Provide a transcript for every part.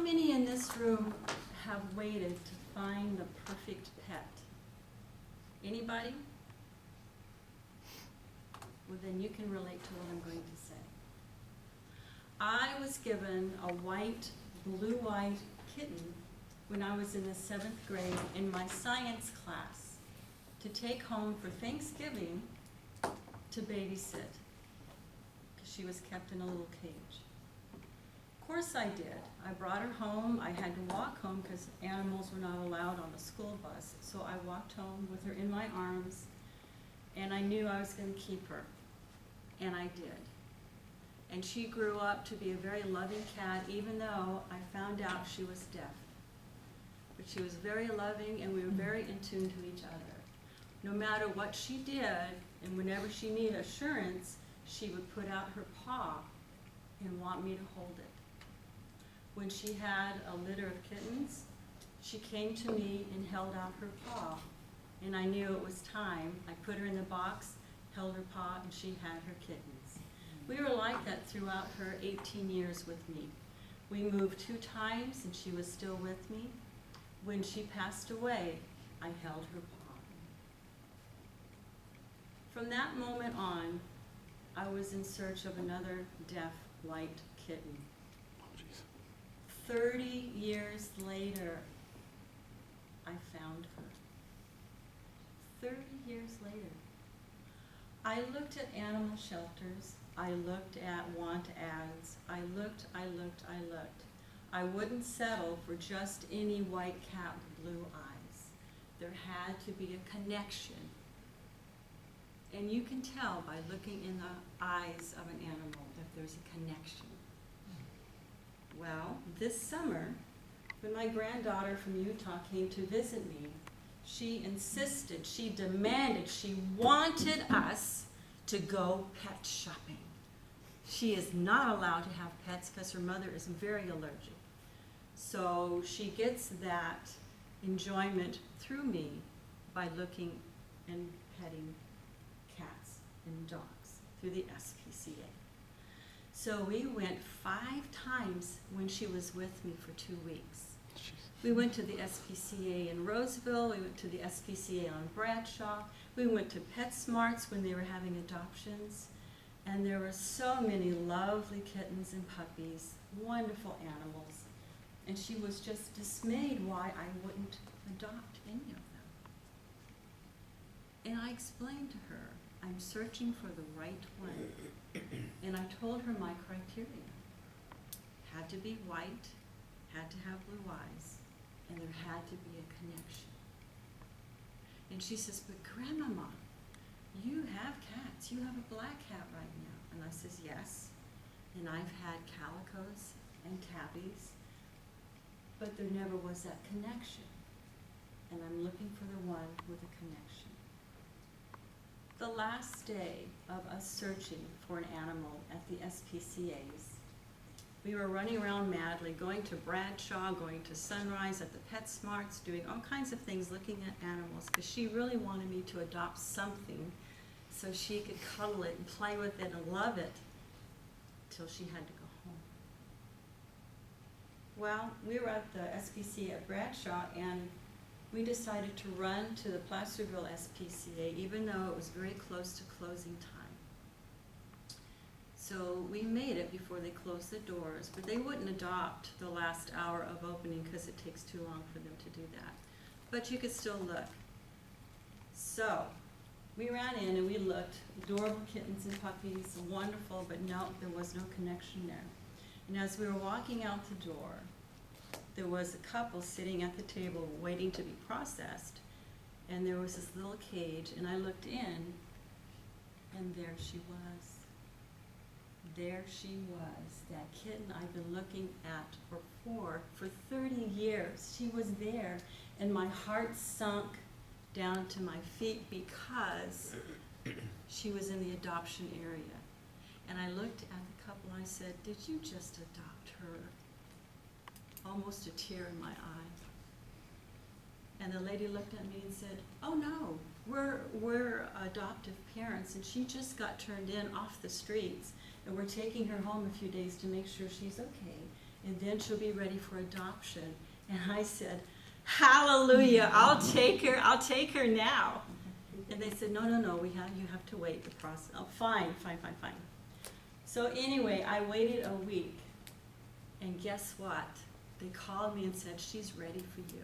many in this room have waited to find the perfect pet? Anybody? Well, then you can relate to what I'm going to say. I was given a blue-white kitten when I was in the 7th grade in my science class to take home for Thanksgiving to babysit, because she was kept in a little cage. Of course I did. I brought her home. I had to walk home because animals were not allowed on the school bus. So I walked home with her in my arms, and I knew I was going to keep her, and I did. And she grew up to be a very loving cat, even though I found out she was deaf. But she was very loving, and we were very in tune to each other. No matter what she did, and whenever she needed assurance, she would put out her paw and want me to hold it. When she had a litter of kittens, she came to me and held out her paw, and I knew it was time. I put her in the box, held her paw, and she had her kittens. We were like that throughout her 18 years with me. We moved 2 times, and she was still with me. When she passed away, I held her paw. From that moment on, I was in search of another deaf white kitten. 30 years later, I found her. 30 years later. I looked at animal shelters. I looked at want ads. I looked. I wouldn't settle for just any white cat with blue eyes. There had to be a connection. And you can tell by looking in the eyes of an animal if there's a connection. Well, this summer, when my granddaughter from Utah came to visit me, she insisted, she demanded, she wanted us to go pet shopping. She is not allowed to have pets because her mother is very allergic. So she gets that enjoyment through me by looking and petting cats and dogs through the SPCA. So we went 5 times when she was with me for 2 weeks. We went to the SPCA in Roseville, we went to the SPCA on Bradshaw, we went to PetSmarts when they were having adoptions, and there were so many lovely kittens and puppies, wonderful animals, and she was just dismayed why I wouldn't adopt any of them. And I explained to her, I'm searching for the right one. And I told her my criteria. Had to be white, had to have blue eyes, and there had to be a connection. And she says, but Grandmama, you have cats. You have a black cat right now. And I says, yes. And I've had calicos and tabbies, but there never was that connection. And I'm looking for the one with a connection. The last day of us searching for an animal at the SPCA's, we were running around madly, going to Bradshaw, going to Sunrise at the PetSmarts, doing all kinds of things, looking at animals, because she really wanted me to adopt something so she could cuddle it and play with it and love it till she had to go home. Well, we were at the SPCA at Bradshaw, and we decided to run to the Placerville SPCA, even though it was very close to closing time. So we made it before they closed the doors, but they wouldn't adopt the last hour of opening because it takes too long for them to do that. But you could still look. So we ran in and we looked, adorable kittens and puppies, wonderful, but no, there was no connection there. And as we were walking out the door, there was a couple sitting at the table waiting to be processed, and there was this little cage, and I looked in, and there she was. There she was, that kitten I've been looking at for 30 years. She was there, and my heart sunk down to my feet because she was in the adoption area. And I looked at the couple, and I said, did you just adopt her? Almost a tear in my eye. And the lady looked at me and said, oh no, we're adoptive parents, and she just got turned in off the streets, and we're taking her home a few days to make sure she's okay, and then she'll be ready for adoption. And I said, hallelujah, I'll take her now. And they said, no, you have to wait the process. Oh, fine. So anyway, I waited a week, and guess what? They called me and said, she's ready for you.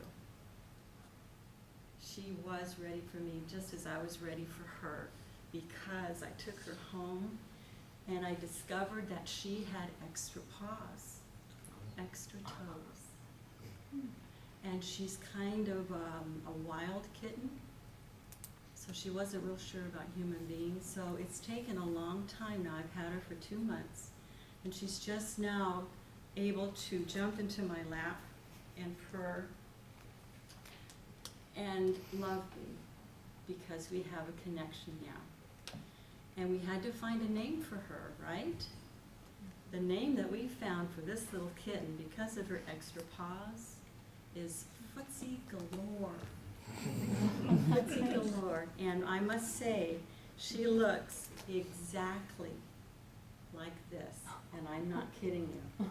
She was ready for me, just as I was ready for her, because I took her home, and I discovered that she had extra paws, extra toes. And she's kind of a wild kitten, so she wasn't real sure about human beings. So it's taken a long time now. I've had her for 2 months, and she's just now able to jump into my lap and purr and love me, because we have a connection now. And we had to find a name for her, right? The name that we found for this little kitten, because of her extra paws, is Footsie Galore. Footsie Galore. And I must say, she looks exactly like this, and I'm not kidding you.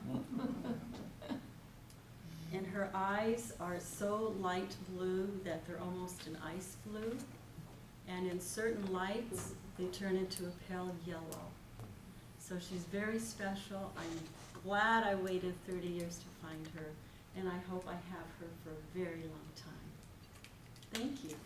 And her eyes are so light blue that they're almost an ice blue. And in certain lights, they turn into a pale yellow. So she's very special. I'm glad I waited 30 years to find her, and I hope I have her for a very long time. Thank you.